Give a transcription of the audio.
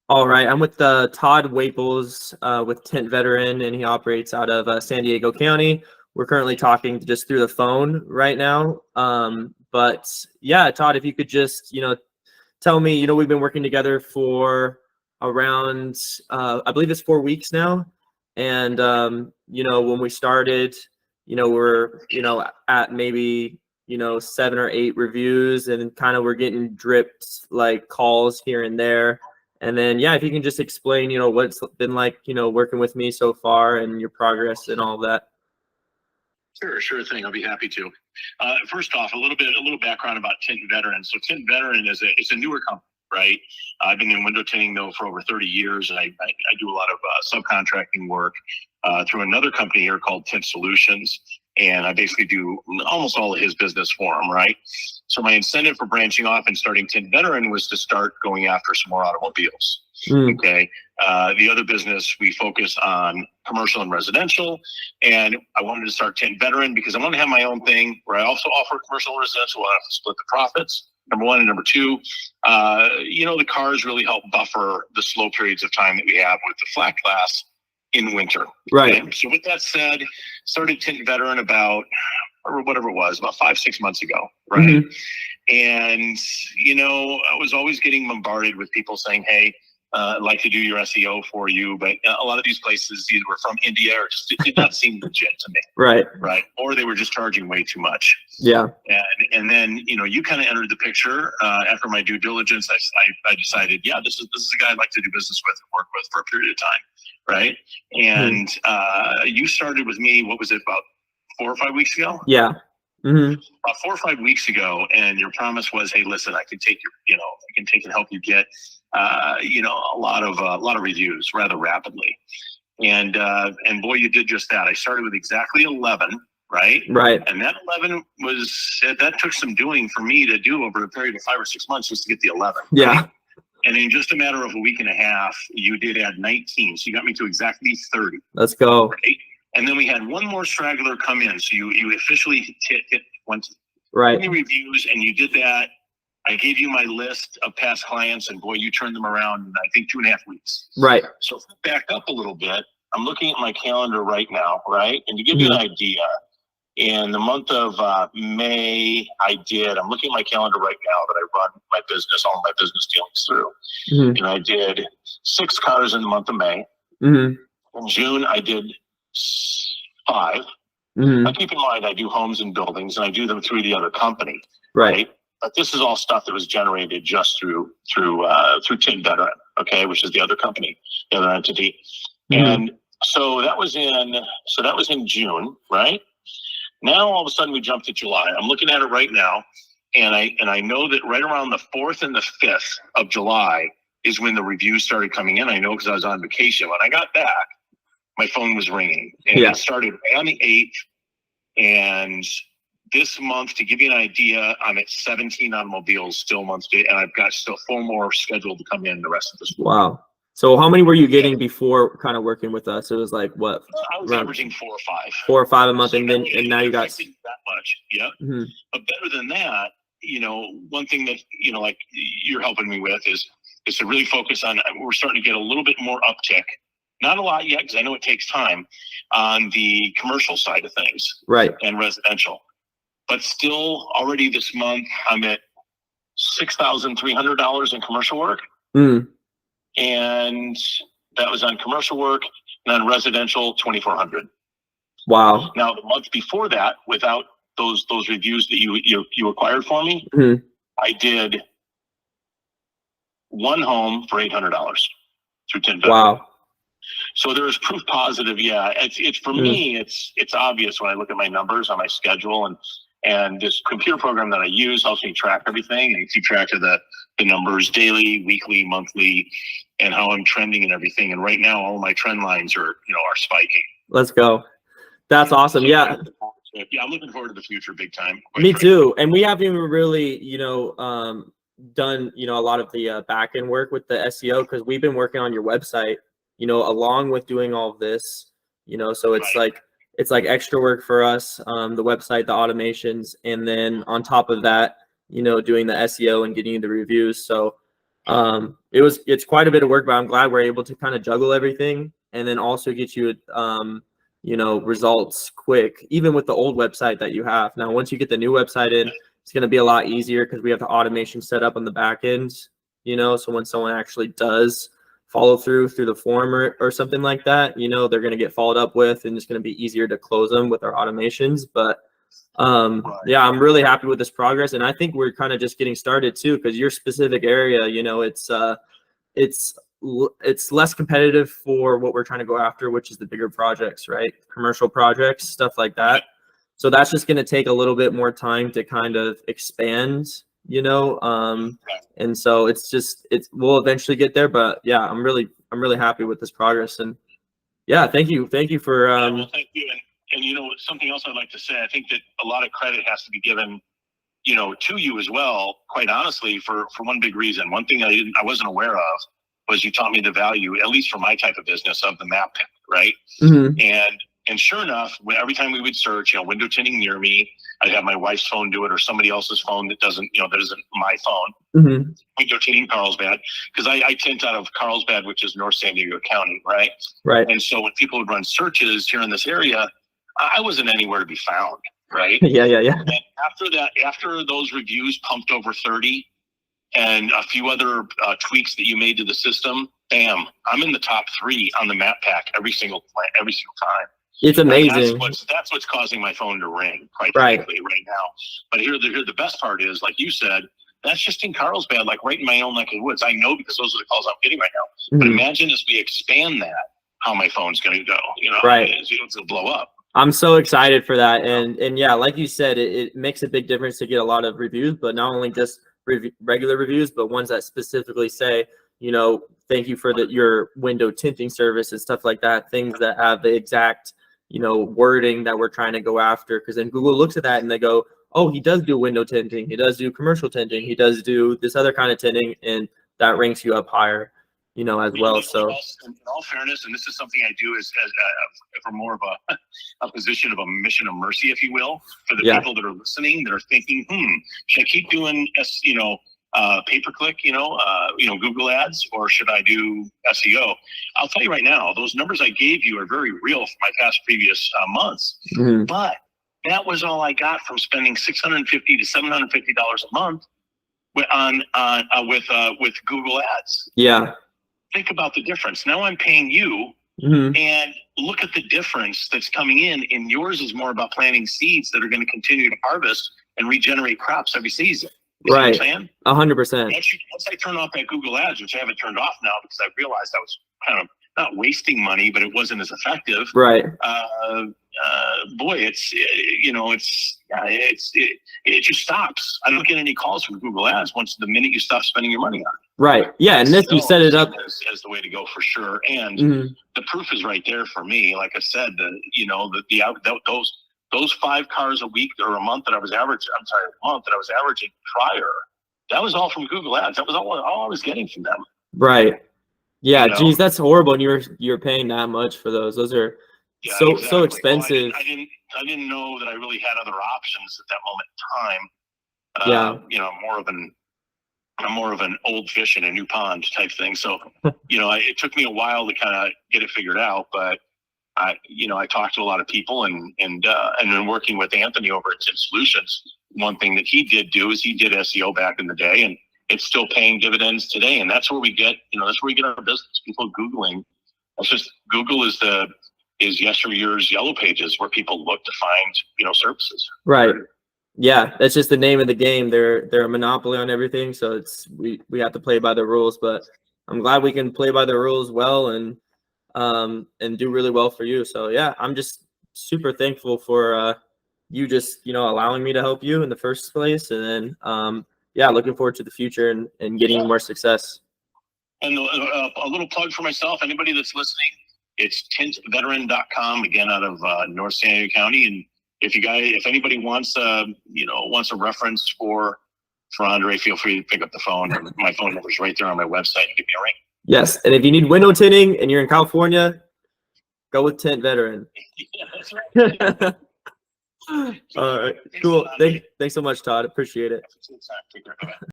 All right, I'm with Todd Waples with Tint Veteran, and he operates out of San Diego County. We're currently talking just through the phone right now. But yeah, Todd, if you could just, tell me, we've been working together for around, I believe it's 4 weeks now. And, when we started, we're, at maybe, 7 or 8 reviews, and kind of we're getting dripped like calls here and there. And then, yeah, if you can just explain, what it's been like, working with me so far and your progress and all of that. Sure thing. I'll be happy to. First off, a little background about Tint Veteran. So Tint Veteran it's a newer company, right? I've been in window tinting though for over 30 years, and I do a lot of subcontracting work through another company here called Tint Solutions, and I basically do almost all of his business for him, right? So my incentive for branching off and starting Tint Veteran was to start going after some more automobiles. Okay. The other business, we focus on commercial and residential, and I wanted to start Tint Veteran because I want to have my own thing where I also offer commercial and residential. I have to split the profits, number one, and number two, the cars really help buffer the slow periods of time that we have with the flat glass in winter. Right. Okay? So with that said, started Tint Veteran about 5-6 months ago, right? Mm-hmm. And, I was always getting bombarded with people saying, hey, I'd like to do your SEO for you, but a lot of these places either were from India or just did not seem legit to me. Right. Or they were just charging way too much. Yeah. And then, you kind of entered the picture. After my due diligence, I decided, yeah, this is a guy I'd like to do business with and work with for a period of time. Right. And you started with me, what was it, about 4 or 5 weeks ago? Yeah. Mm-hmm. About 4 or 5 weeks ago, and your promise was, hey, listen, I can take and help you get a lot of reviews rather rapidly. And boy, you did just that. I started with exactly 11, right? Right. And that 11 that took some doing for me to do over a period of 5 or 6 months just to get the 11. Yeah. Right? And in just a matter of a week and a half, you did add 19. So you got me to exactly 30. Let's go. Right? And then we had one more straggler come in. So you officially hit 20 reviews, and you did that. I gave you my list of past clients, and boy, you turned them around in, I think, 2.5 weeks. Right. So if we back up a little bit, I'm looking at my calendar right now, right? And to give you an idea, in the month of May, I'm looking at my calendar right now that I run my business, all my business dealings through. Mm-hmm. And I did 6 cars in the month of May. Mm-hmm. In June, I did 5. Mm-hmm. Now, keep in mind, I do homes and buildings, and I do them through the other company. Right. But this is all stuff that was generated just through Tint Veteran, okay, which is the other company, the other entity. Mm-hmm. And so that was in June, right? Now all of a sudden we jumped to July. I'm looking at it right now, and I know that right around the 4th and the 5th of July is when the reviews started coming in. I know because I was on vacation. When I got back, my phone was ringing, and it started on the 8th, and this month, to give you an idea, I'm at 17 automobiles still month to date, and I've got still 4 more scheduled to come in the rest of this week. Wow. So how many were you getting before kind of working with us? It was like what? I was averaging 4 or 5. 4 or 5 a month, and now you got that much. Yeah. Mm-hmm. But better than that, one thing that like you're helping me with is to really focus on. We're starting to get a little bit more uptick. Not a lot yet, because I know it takes time on the commercial side of things, right, and residential. But still, already this month, I'm at $6,300 in commercial work. Mm. And that was on commercial work, and on residential, $2,400. Wow. Now, the month before that, without those reviews that you acquired for me, I did 1 home for $800 through Tint Veteran. Wow. So there is proof positive. Yeah, it's for me. It's obvious when I look at my numbers on my schedule, and this computer program that I use helps me track everything and keep track of the numbers daily, weekly, monthly, and how I'm trending and everything. And right now, all my trend lines are spiking. Let's go. That's awesome. Yeah. Yeah, I'm looking forward to the future big time. Me too. And we haven't even really, done, a lot of the back end work with the SEO, because we've been working on your website, along with doing all of this, so it's like extra work for us, the website, the automations, and then on top of that, doing the SEO and getting you the reviews. So It's quite a bit of work, but I'm glad we're able to kind of juggle everything and then also get you results quick, even with the old website that you have. Now, once you get the new website in, it's going to be a lot easier because we have the automation set up on the back end, so when someone actually does follow through the form or something like that, they're going to get followed up with, and it's going to be easier to close them with our automations. But yeah, I'm really happy with this progress, and I think we're kind of just getting started too, because your specific area, it's less competitive for what we're trying to go after, which is the bigger projects, right? Commercial projects, stuff like that. So that's just going to take a little bit more time to kind of expand, and so we'll eventually get there. But yeah, I'm really happy with this progress, and yeah, thank you for well, thank you. And something else I'd like to say, I think that a lot of credit has to be given to you as well, quite honestly, for one big reason. One thing I wasn't aware of was you taught me the value, at least for my type of business, of the map pick, right? Mm-hmm. And sure enough, every time we would search, window tinting near me, I'd have my wife's phone do it, or somebody else's phone that isn't my phone. Mm-hmm. Window tinting Carlsbad, because I tint out of Carlsbad, which is North San Diego County, right? Right. And so when people would run searches here in this area, I wasn't anywhere to be found, right? Yeah. And after those reviews pumped over 30 and a few other tweaks that you made to the system, bam, I'm in the top 3 on the map pack every single time. It's amazing. That's what's causing my phone to ring, quite frankly, right now. But here the best part is, like you said, that's just in Carlsbad, like right in my own neck of the woods. I know, because those are the calls I'm getting right now. Mm-hmm. But imagine as we expand that, how my phone's going to go. Right. It'll blow up. I'm so excited for that, and yeah, like you said, it makes a big difference to get a lot of reviews, but not only just regular reviews, but ones that specifically say, thank you for your window tinting service and stuff like that. Things that have the exact wording that we're trying to go after, because then Google looks at that and they go, oh, he does do window tinting, he does do commercial tinting, he does do this other kind of tinting, and that ranks you up higher, as well. So in all fairness, and this is something I do as for more of a position of a mission of mercy, if you will, for the people that are listening, that are thinking, should I keep doing pay-per-click, Google ads, or should I do SEO? I'll tell you right now, those numbers I gave you are very real for my previous months. Mm-hmm. But that was all I got from spending $650 to $750 a month with Google ads. Yeah. Think about the difference. Now I'm paying you, and look at the difference that's coming in. And yours is more about planting seeds that are going to continue to harvest and regenerate crops every season. You right. See what I'm saying? 100%. Once I turn off that Google ads, which I haven't turned off now because I realized I was kind of not wasting money, but it wasn't as effective. Right. Boy, it just stops. I don't get any calls from Google ads the minute you stop spending your money on it. Right. Yeah. And you set it up as the way to go for sure. And the proof is right there for me. Like I said, those 5 cars a week or a month that I was averaging, prior, that was all from Google ads. That was all I was getting from them. Right. Yeah. Geez, that's horrible. And you're paying that much for those. Those are so expensive. Well, I didn't know that I really had other options at that moment in time. I'm more of an old fish in a new pond type thing. So, it took me a while to kind of get it figured out, but I talked to a lot of people, and then working with Anthony over at Tint Solutions, one thing that he did do is he did SEO back in the day, and it's still paying dividends today. And that's where we get, our business. People Googling. That's just, Google is yesteryear's Yellow Pages, where people look to find, services. Right. Yeah. That's just the name of the game. They're a monopoly on everything. So we have to play by the rules, but I'm glad we can play by the rules well and do really well for you. So yeah, I'm just super thankful for you just allowing me to help you in the first place, and then looking forward to the future and getting more success. And a little plug for myself, anybody that's listening, it's tintveteran.com, again, out of North San Diego County. And if anybody wants a reference for Andre, feel free to pick up the phone. My phone number is right there on my website. Give me a ring. Yes, and if you need window tinting and you're in California, go with Tint Veteran. Yeah, that's right. All right, cool. Thanks so much, Todd. Appreciate it. Take care. Bye-bye.